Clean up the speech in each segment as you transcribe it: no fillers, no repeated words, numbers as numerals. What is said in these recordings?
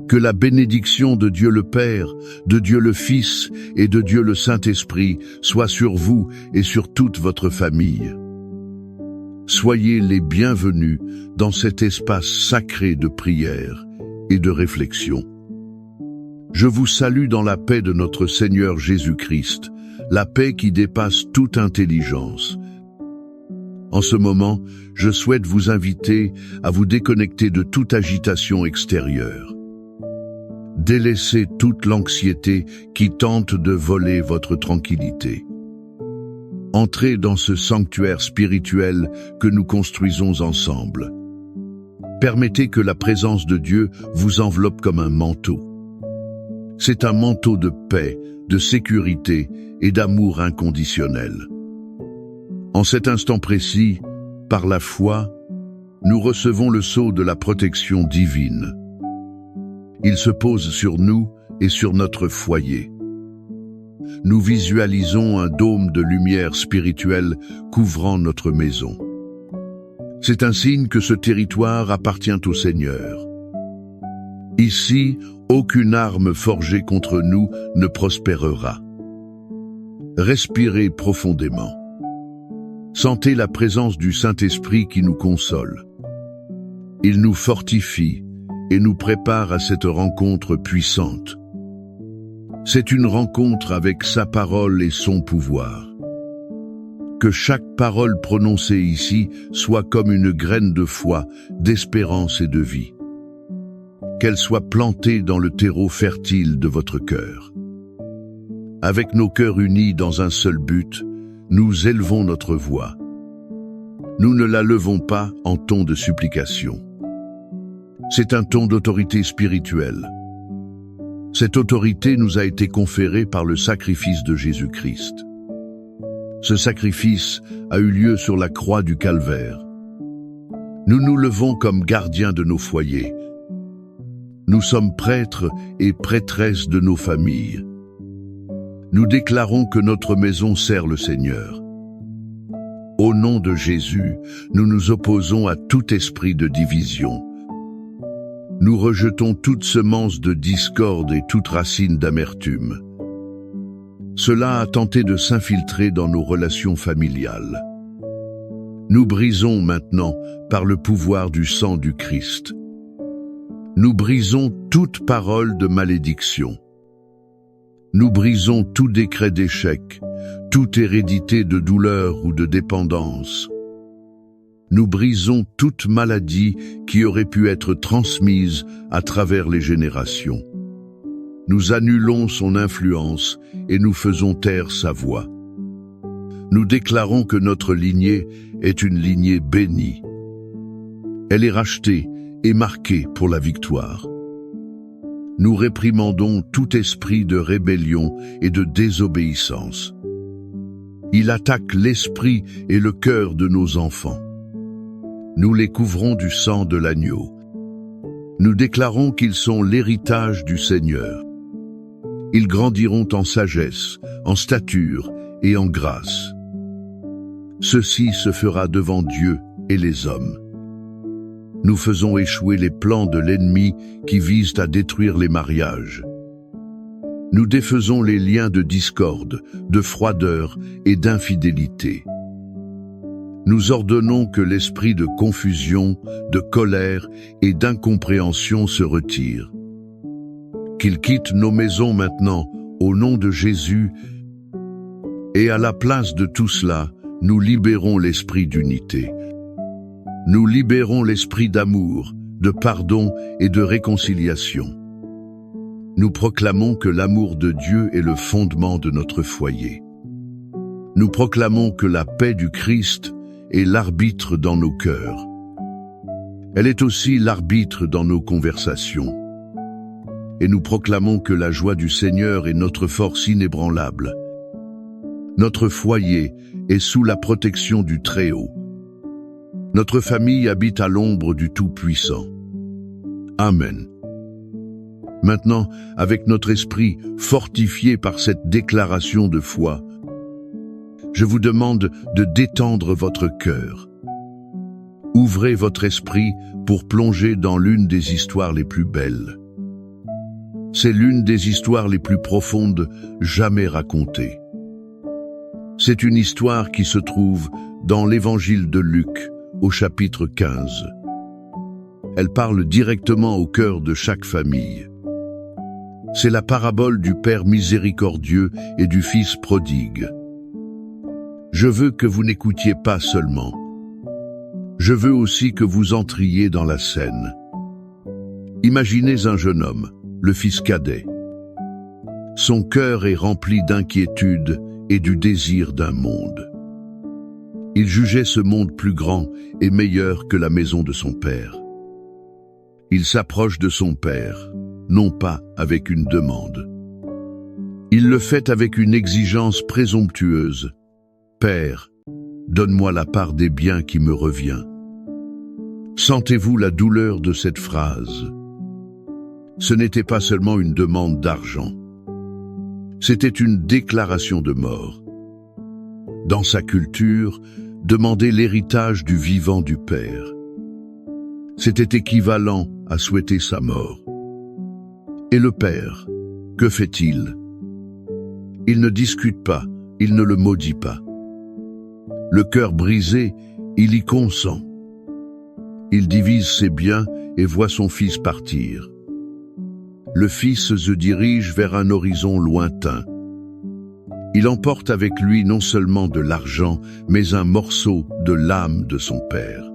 Que la bénédiction de Dieu le Père, de Dieu le Fils et de Dieu le Saint-Esprit soit sur vous et sur toute votre famille. Soyez les bienvenus dans cet espace sacré de prière et de réflexion. Je vous salue dans la paix de notre Seigneur Jésus-Christ, la paix qui dépasse toute intelligence. En ce moment, je souhaite vous inviter à vous déconnecter de toute agitation extérieure. Délaissez toute l'anxiété qui tente de voler votre tranquillité. Entrez dans ce sanctuaire spirituel que nous construisons ensemble. Permettez que la présence de Dieu vous enveloppe comme un manteau. C'est un manteau de paix, de sécurité et d'amour inconditionnel. En cet instant précis, par la foi, nous recevons le sceau de la protection divine. Il se pose sur nous et sur notre foyer. Nous visualisons un dôme de lumière spirituelle couvrant notre maison. C'est un signe que ce territoire appartient au Seigneur. Ici, aucune arme forgée contre nous ne prospérera. Respirez profondément. Sentez la présence du Saint-Esprit qui nous console. Il nous fortifie et nous prépare à cette rencontre puissante. C'est une rencontre avec sa parole et son pouvoir. Que chaque parole prononcée ici soit comme une graine de foi, d'espérance et de vie. Qu'elle soit plantée dans le terreau fertile de votre cœur. Avec nos cœurs unis dans un seul but, nous élevons notre voix. Nous ne la levons pas en ton de supplication. C'est un ton d'autorité spirituelle. Cette autorité nous a été conférée par le sacrifice de Jésus-Christ. Ce sacrifice a eu lieu sur la croix du Calvaire. Nous nous levons comme gardiens de nos foyers. Nous sommes prêtres et prêtresses de nos familles. Nous déclarons que notre maison sert le Seigneur. Au nom de Jésus, nous nous opposons à tout esprit de division. Nous rejetons toute semence de discorde et toute racine d'amertume. Cela a tenté de s'infiltrer dans nos relations familiales. Nous brisons maintenant par le pouvoir du sang du Christ. Nous brisons toute parole de malédiction. Nous brisons tout décret d'échec, toute hérédité de douleur ou de dépendance. Nous brisons toute maladie qui aurait pu être transmise à travers les générations. Nous annulons son influence et nous faisons taire sa voix. Nous déclarons que notre lignée est une lignée bénie. Elle est rachetée et marquée pour la victoire. Nous réprimandons tout esprit de rébellion et de désobéissance. Il attaque l'esprit et le cœur de nos enfants. Nous les couvrons du sang de l'agneau. Nous déclarons qu'ils sont l'héritage du Seigneur. Ils grandiront en sagesse, en stature et en grâce. Ceci se fera devant Dieu et les hommes. Nous faisons échouer les plans de l'ennemi qui visent à détruire les mariages. Nous défaisons les liens de discorde, de froideur et d'infidélité. Nous ordonnons que l'esprit de confusion, de colère et d'incompréhension se retire. Qu'il quitte nos maisons maintenant, au nom de Jésus, et à la place de tout cela, nous libérons l'esprit d'unité. Nous libérons l'esprit d'amour, de pardon et de réconciliation. Nous proclamons que l'amour de Dieu est le fondement de notre foyer. Nous proclamons que la paix du Christ est l'arbitre dans nos cœurs. Elle est aussi l'arbitre dans nos conversations. Et nous proclamons que la joie du Seigneur est notre force inébranlable. Notre foyer est sous la protection du Très-Haut. Notre famille habite à l'ombre du Tout-Puissant. Amen. Maintenant, avec notre esprit fortifié par cette déclaration de foi, je vous demande de détendre votre cœur. Ouvrez votre esprit pour plonger dans l'une des histoires les plus belles. C'est l'une des histoires les plus profondes jamais racontées. C'est une histoire qui se trouve dans l'Évangile de Luc, au chapitre 15. Elle parle directement au cœur de chaque famille. C'est la parabole du Père miséricordieux et du Fils prodigue. Je veux que vous n'écoutiez pas seulement. Je veux aussi que vous entriez dans la scène. Imaginez un jeune homme, le fils cadet. Son cœur est rempli d'inquiétude et du désir d'un monde. Il jugeait ce monde plus grand et meilleur que la maison de son père. Il s'approche de son père, non pas avec une demande. Il le fait avec une exigence présomptueuse. « Père, donne-moi la part des biens qui me revient. » Sentez-vous la douleur de cette phrase? Ce n'était pas seulement une demande d'argent. C'était une déclaration de mort. Dans sa culture, demander l'héritage du vivant du Père. C'était équivalent à souhaiter sa mort. Et le Père, que fait-il? Il ne discute pas, il ne le maudit pas. Le cœur brisé, il y consent. Il divise ses biens et voit son fils partir. Le fils se dirige vers un horizon lointain. Il emporte avec lui non seulement de l'argent, mais un morceau de l'âme de son père.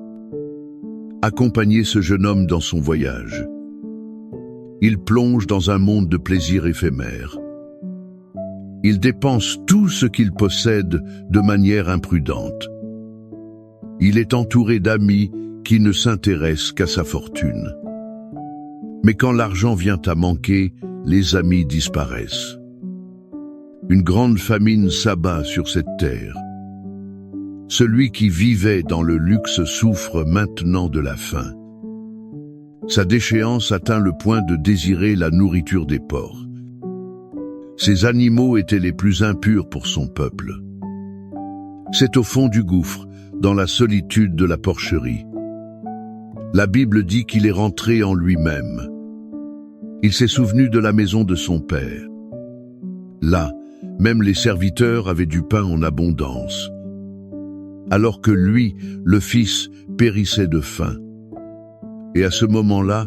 Accompagnez ce jeune homme dans son voyage. Il plonge dans un monde de plaisirs éphémères. Il dépense tout ce qu'il possède de manière imprudente. Il est entouré d'amis qui ne s'intéressent qu'à sa fortune. Mais quand l'argent vient à manquer, les amis disparaissent. Une grande famine s'abat sur cette terre. Celui qui vivait dans le luxe souffre maintenant de la faim. Sa déchéance atteint le point de désirer la nourriture des porcs. Ces animaux étaient les plus impurs pour son peuple. C'est au fond du gouffre, dans la solitude de la porcherie. La Bible dit qu'il est rentré en lui-même. Il s'est souvenu de la maison de son père. Là, même les serviteurs avaient du pain en abondance, alors que lui, le fils, périssait de faim. Et à ce moment-là,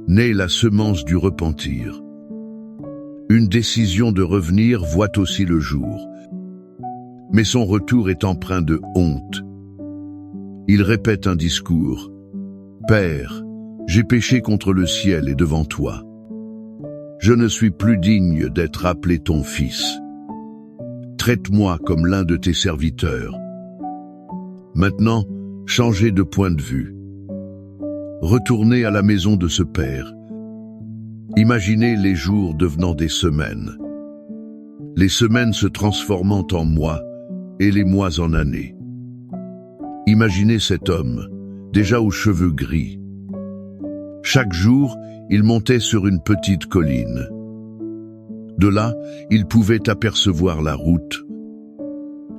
naît la semence du repentir. Une décision de revenir voit aussi le jour. Mais son retour est empreint de honte. Il répète un discours. « Père, j'ai péché contre le ciel et devant toi. Je ne suis plus digne d'être appelé ton fils. Traite-moi comme l'un de tes serviteurs. » Maintenant, changez de point de vue. Retournez à la maison de ce père. Imaginez les jours devenant des semaines. Les semaines se transformant en mois et les mois en années. Imaginez cet homme, déjà aux cheveux gris. Chaque jour, il montait sur une petite colline. De là, il pouvait apercevoir la route.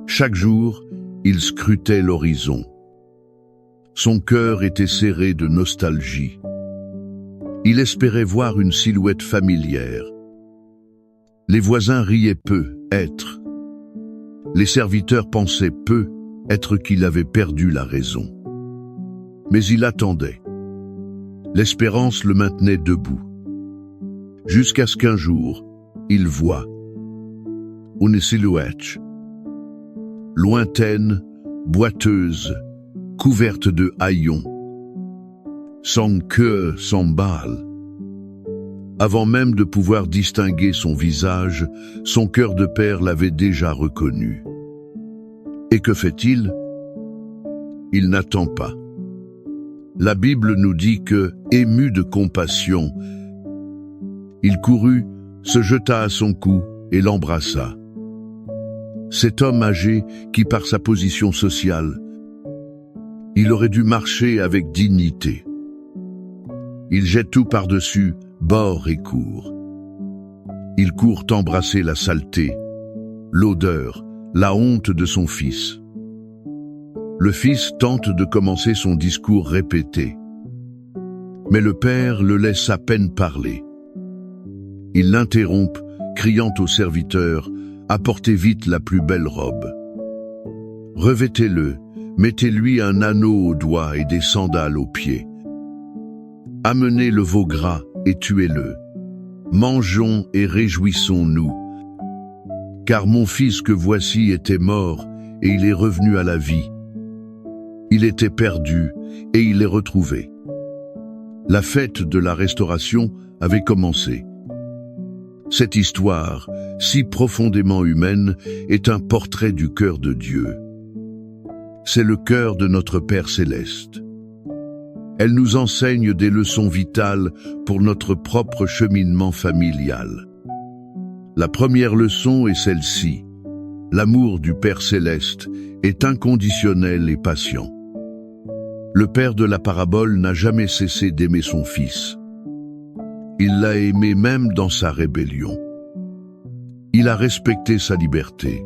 Chaque jour, il scrutait l'horizon. Son cœur était serré de nostalgie. Il espérait voir une silhouette familière. Les voisins riaient peu, être. Les serviteurs pensaient peu, être qu'il avait perdu la raison. Mais il attendait. L'espérance le maintenait debout. Jusqu'à ce qu'un jour, il voit une silhouette. Lointaine, boiteuse, couverte de haillons. Sans queue, sans balle. Avant même de pouvoir distinguer son visage, son cœur de père l'avait déjà reconnu. Et que fait-il? Il n'attend pas. La Bible nous dit que, ému de compassion, il courut, se jeta à son cou et l'embrassa. Cet homme âgé qui, par sa position sociale, il aurait dû marcher avec dignité. Il jette tout par-dessus, bord et court. Il court embrasser la saleté, l'odeur, la honte de son fils. Le fils tente de commencer son discours répété. Mais le père le laisse à peine parler. Il l'interrompt, criant au serviteur, « Apportez vite la plus belle robe. Revêtez-le, mettez-lui un anneau au doigt et des sandales aux pieds. Amenez le veau gras et tuez-le. Mangeons et réjouissons-nous. Car mon fils que voici était mort, et il est revenu à la vie. Il était perdu, et il est retrouvé. » La fête de la restauration avait commencé. Cette histoire, si profondément humaine, est un portrait du cœur de Dieu. C'est le cœur de notre Père céleste. Elle nous enseigne des leçons vitales pour notre propre cheminement familial. La première leçon est celle-ci. L'amour du Père céleste est inconditionnel et patient. Le père de la parabole n'a jamais cessé d'aimer son fils. Il l'a aimé même dans sa rébellion. Il a respecté sa liberté.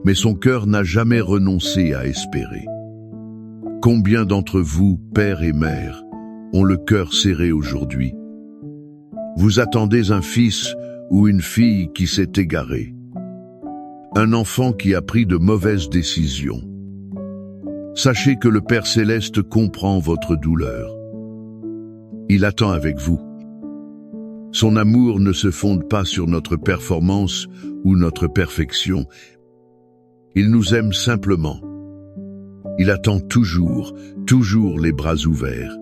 Mais son cœur n'a jamais renoncé à espérer. Combien d'entre vous, pères et mères, ont le cœur serré aujourd'hui? Vous attendez un fils ou une fille qui s'est égaré. Un enfant qui a pris de mauvaises décisions. Sachez que le Père céleste comprend votre douleur. Il attend avec vous. Son amour ne se fonde pas sur notre performance ou notre perfection. Il nous aime simplement. Il attend toujours les bras ouverts.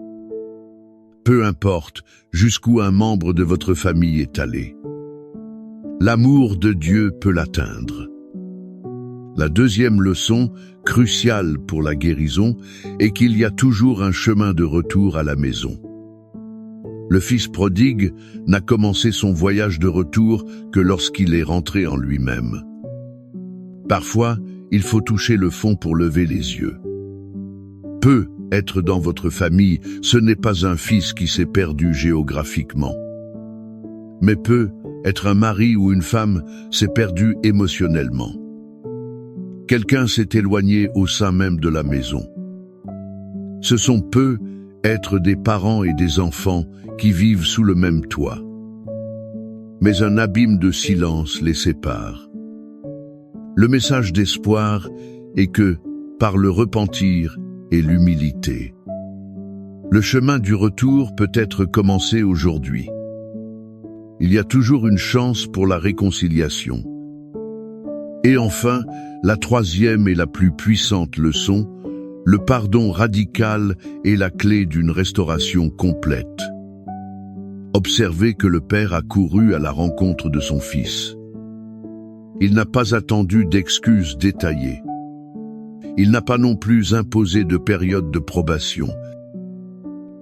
Peu importe jusqu'où un membre de votre famille est allé. L'amour de Dieu peut l'atteindre. La deuxième leçon, cruciale pour la guérison, est qu'il y a toujours un chemin de retour à la maison. Le fils prodigue n'a commencé son voyage de retour que lorsqu'il est rentré en lui-même. Parfois, il faut toucher le fond pour lever les yeux. Peut être dans votre famille, ce n'est pas un fils qui s'est perdu géographiquement. Mais peut être un mari ou une femme s'est perdu émotionnellement. Quelqu'un s'est éloigné au sein même de la maison. Ce sont peu être des parents et des enfants qui vivent sous le même toit. Mais un abîme de silence les sépare. Le message d'espoir est que, par le repentir et l'humilité, le chemin du retour peut être commencé aujourd'hui. Il y a toujours une chance pour la réconciliation. Et enfin, la troisième et la plus puissante leçon, le pardon radical est la clé d'une restauration complète. Observez que le Père a couru à la rencontre de son Fils. Il n'a pas attendu d'excuses détaillées. Il n'a pas non plus imposé de période de probation.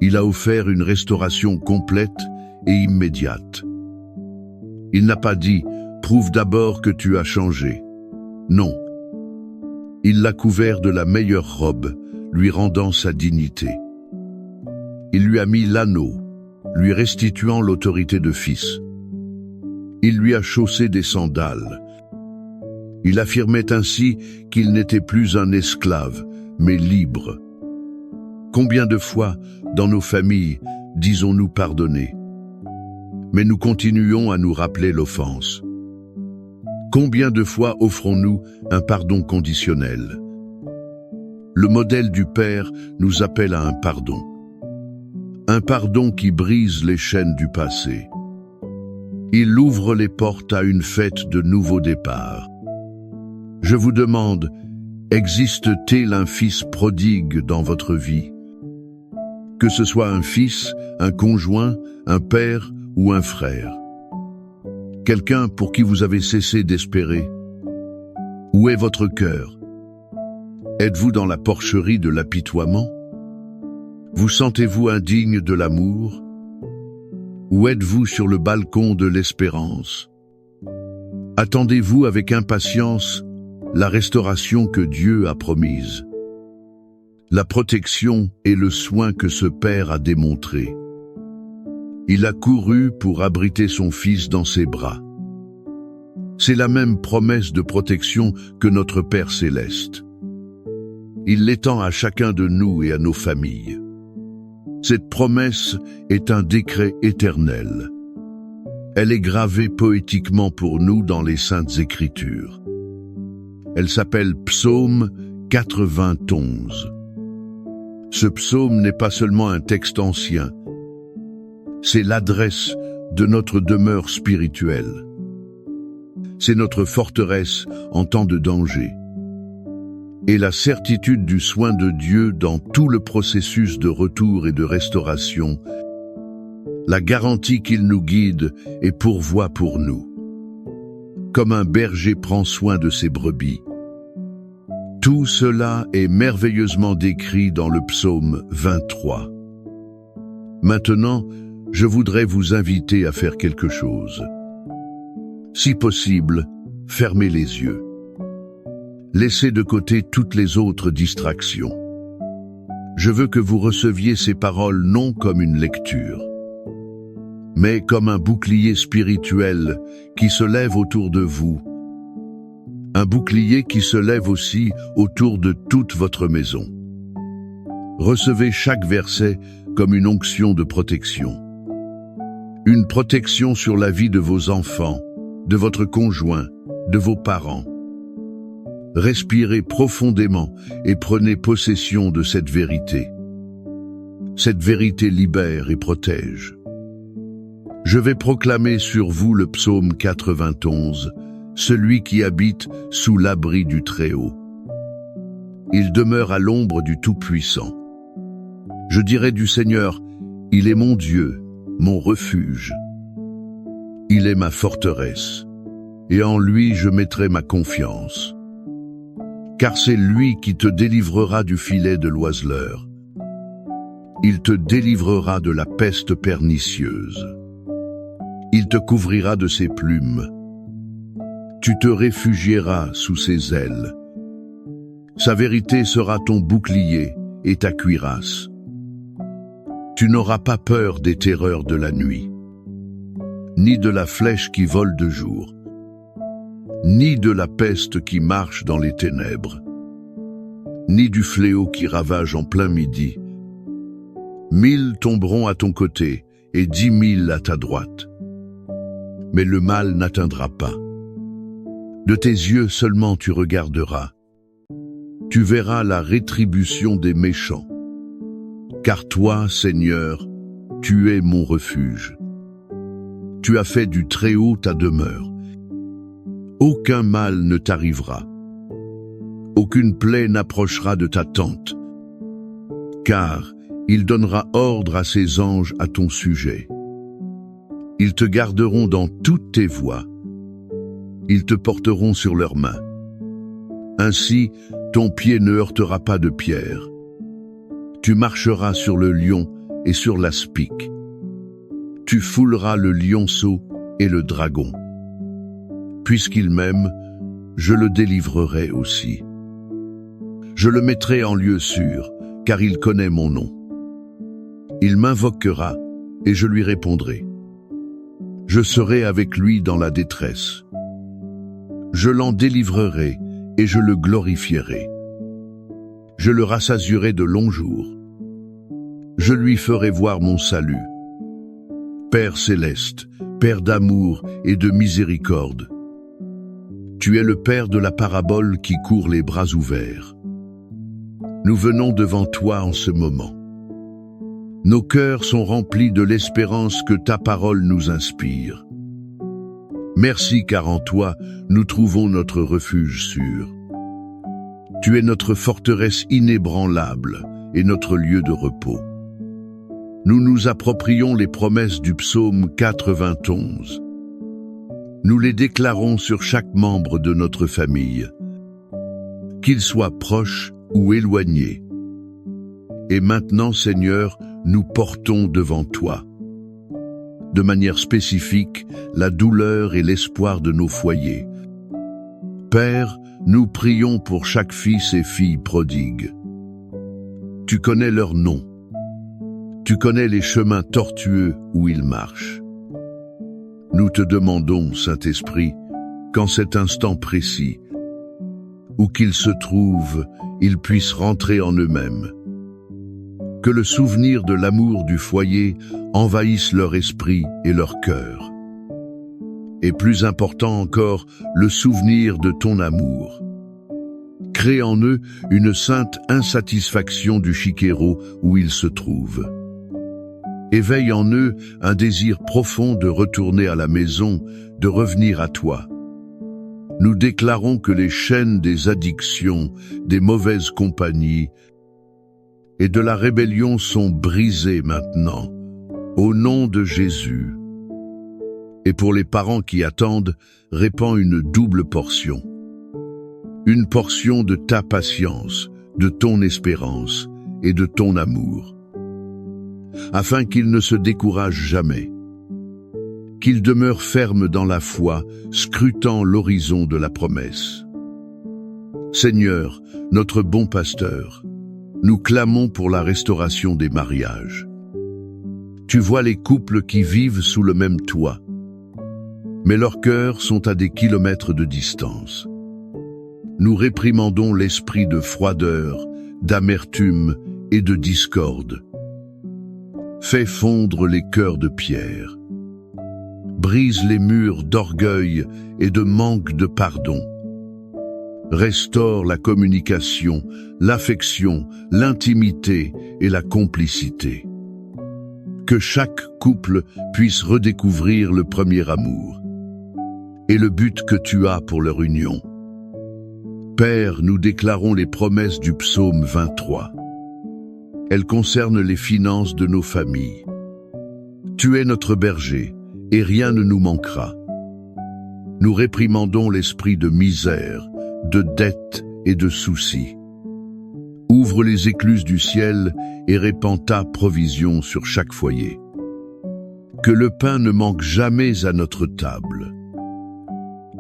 Il a offert une restauration complète et immédiate. Il n'a pas dit « Prouve d'abord que tu as changé ». Non. Il l'a couvert de la meilleure robe, lui rendant sa dignité. Il lui a mis l'anneau, lui restituant l'autorité de fils. Il lui a chaussé des sandales. Il affirmait ainsi qu'il n'était plus un esclave, mais libre. Combien de fois, dans nos familles, disons-nous pardonner? Mais nous continuons à nous rappeler l'offense. Combien de fois offrons-nous un pardon conditionnel? Le modèle du Père nous appelle à un pardon. Un pardon qui brise les chaînes du passé. Il ouvre les portes à une fête de nouveau départ. Je vous demande, existe-t-il un fils prodigue dans votre vie? Que ce soit un fils, un conjoint, un père ou un frère. Quelqu'un pour qui vous avez cessé d'espérer? Où est votre cœur? Êtes-vous dans la porcherie de l'apitoiement? Vous sentez-vous indigne de l'amour? Ou êtes-vous sur le balcon de l'espérance? Attendez-vous avec impatience la restauration que Dieu a promise? La protection et le soin que ce Père a démontré. Il a couru pour abriter son Fils dans ses bras. C'est la même promesse de protection que notre Père céleste. Il l'étend à chacun de nous et à nos familles. Cette promesse est un décret éternel. Elle est gravée poétiquement pour nous dans les Saintes Écritures. Elle s'appelle Psaume 91. Ce psaume n'est pas seulement un texte ancien, c'est l'adresse de notre demeure spirituelle. C'est notre forteresse en temps de danger. Et la certitude du soin de Dieu dans tout le processus de retour et de restauration, la garantie qu'il nous guide et pourvoit pour nous. Comme un berger prend soin de ses brebis. Tout cela est merveilleusement décrit dans le psaume 23. Maintenant, je voudrais vous inviter à faire quelque chose. Si possible, fermez les yeux. Laissez de côté toutes les autres distractions. Je veux que vous receviez ces paroles non comme une lecture, mais comme un bouclier spirituel qui se lève autour de vous. Un bouclier qui se lève aussi autour de toute votre maison. Recevez chaque verset comme une onction de protection. Une protection sur la vie de vos enfants, de votre conjoint, de vos parents. Respirez profondément et prenez possession de cette vérité. Cette vérité libère et protège. Je vais proclamer sur vous le psaume 91, celui qui habite sous l'abri du Très-Haut. Il demeure à l'ombre du Tout-Puissant. Je dirai du Seigneur, il est mon Dieu, mon refuge. Il est ma forteresse, et en lui je mettrai ma confiance. Car c'est lui qui te délivrera du filet de l'oiseleur. Il te délivrera de la peste pernicieuse. Il te couvrira de ses plumes. Tu te réfugieras sous ses ailes. Sa vérité sera ton bouclier et ta cuirasse. Tu n'auras pas peur des terreurs de la nuit, ni de la flèche qui vole de jour, ni de la peste qui marche dans les ténèbres, ni du fléau qui ravage en plein midi. 1000 tomberont à ton côté et 10 000 à ta droite, mais le mal n'atteindra pas. De tes yeux seulement tu regarderas. Tu verras la rétribution des méchants. Car toi, Seigneur, tu es mon refuge. Tu as fait du Très-Haut ta demeure. Aucun mal ne t'arrivera. Aucune plaie n'approchera de ta tente. Car il donnera ordre à ses anges à ton sujet. Ils te garderont dans toutes tes voies. Ils te porteront sur leurs mains. Ainsi, ton pied ne heurtera pas de pierre. Tu marcheras sur le lion et sur l'aspic. Tu fouleras le lionceau et le dragon. Puisqu'il m'aime, je le délivrerai aussi. Je le mettrai en lieu sûr, car il connaît mon nom. Il m'invoquera et je lui répondrai. Je serai avec lui dans la détresse. Je l'en délivrerai et je le glorifierai. Je le rassasierai de longs jours. Je lui ferai voir mon salut. Père céleste, Père d'amour et de miséricorde, tu es le Père de la parabole qui court les bras ouverts. Nous venons devant toi en ce moment. Nos cœurs sont remplis de l'espérance que ta parole nous inspire. Merci car en toi, nous trouvons notre refuge sûr. Tu es notre forteresse inébranlable et notre lieu de repos. Nous nous approprions les promesses du psaume 91. Nous les déclarons sur chaque membre de notre famille, qu'il soit proche ou éloigné. Et maintenant, Seigneur, nous portons devant toi, de manière spécifique, la douleur et l'espoir de nos foyers. Père, nous prions pour chaque fils et fille prodigue. Tu connais leurs noms. Tu connais les chemins tortueux où ils marchent. Nous te demandons, Saint-Esprit, qu'en cet instant précis, où qu'ils se trouvent, ils puissent rentrer en eux-mêmes. Que le souvenir de l'amour du foyer envahisse leur esprit et leur cœur. et plus important encore, le souvenir de ton amour. Crée en eux une sainte insatisfaction du chiquero où ils se trouvent. Éveille en eux un désir profond de retourner à la maison, de revenir à toi. Nous déclarons que les chaînes des addictions, des mauvaises compagnies et de la rébellion sont brisées maintenant, au nom de Jésus. Et pour les parents qui attendent, répands une double portion. Une portion de ta patience, de ton espérance et de ton amour, afin qu'ils ne se découragent jamais, qu'ils demeurent fermes dans la foi, scrutant l'horizon de la promesse. Seigneur, notre bon pasteur, nous clamons pour la restauration des mariages. Tu vois les couples qui vivent sous le même toit, mais leurs cœurs sont à des kilomètres de distance. Nous réprimandons l'esprit de froideur, d'amertume et de discorde. Fais fondre les cœurs de pierre. Brise les murs d'orgueil et de manque de pardon. Restaure la communication, l'affection, l'intimité et la complicité. Que chaque couple puisse redécouvrir le premier amour et le but que tu as pour leur union. Père, nous déclarons les promesses du psaume 23. Elles concernent les finances de nos familles. Tu es notre berger, et rien ne nous manquera. Nous réprimandons l'esprit de misère, de dette et de soucis. Ouvre les écluses du ciel et répands ta provision sur chaque foyer. Que le pain ne manque jamais à notre table.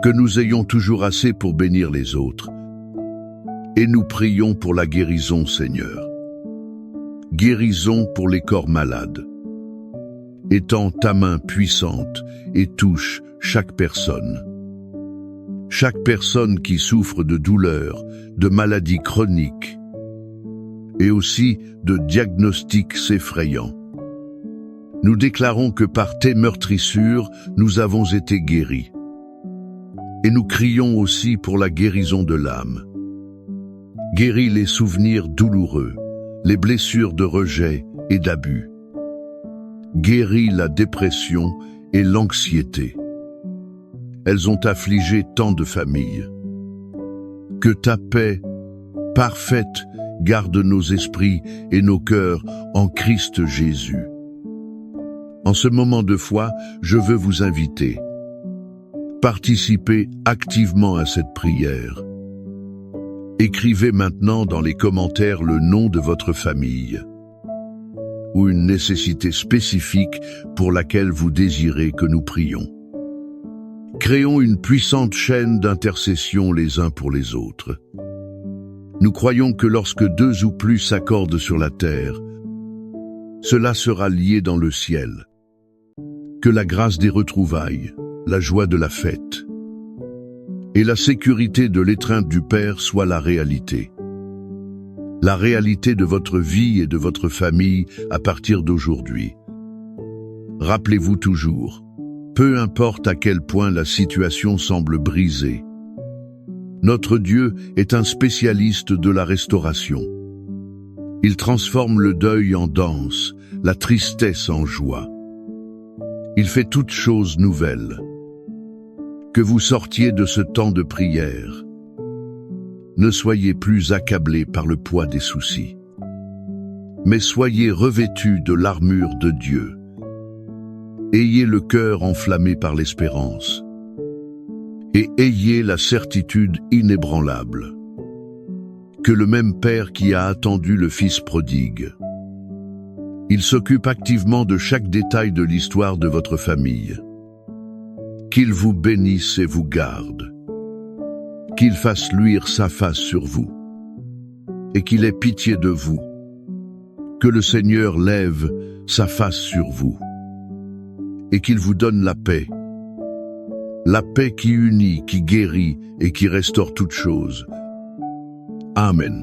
Que nous ayons toujours assez pour bénir les autres. Et nous prions pour la guérison, Seigneur. Guérison pour les corps malades. Étends ta main puissante et touche chaque personne. Chaque personne qui souffre de douleurs, de maladies chroniques et aussi de diagnostics effrayants. Nous déclarons que par tes meurtrissures, nous avons été guéris. Et nous crions aussi pour la guérison de l'âme. Guéris les souvenirs douloureux, les blessures de rejet et d'abus. Guéris la dépression et l'anxiété. Elles ont affligé tant de familles. Que ta paix parfaite garde nos esprits et nos cœurs en Christ Jésus. En ce moment de foi, je veux vous inviter. Participez activement à cette prière. Écrivez maintenant dans les commentaires le nom de votre famille ou une nécessité spécifique pour laquelle vous désirez que nous prions. Créons une puissante chaîne d'intercession les uns pour les autres. Nous croyons que lorsque deux ou plus s'accordent sur la terre, cela sera lié dans le ciel. Que la grâce des retrouvailles, la joie de la fête et la sécurité de l'étreinte du Père soit la réalité. La réalité de votre vie et de votre famille à partir d'aujourd'hui. Rappelez-vous toujours, peu importe à quel point la situation semble brisée, notre Dieu est un spécialiste de la restauration. Il transforme le deuil en danse, la tristesse en joie. Il fait toutes choses nouvelles. Que vous sortiez de ce temps de prière. Ne soyez plus accablés par le poids des soucis, mais soyez revêtus de l'armure de Dieu. Ayez le cœur enflammé par l'espérance et ayez la certitude inébranlable que le même Père qui a attendu le Fils prodigue, il s'occupe activement de chaque détail de l'histoire de votre famille. Qu'il vous bénisse et vous garde, qu'il fasse luire sa face sur vous, et qu'il ait pitié de vous, que le Seigneur lève sa face sur vous, et qu'il vous donne la paix qui unit, qui guérit et qui restaure toutes choses. Amen.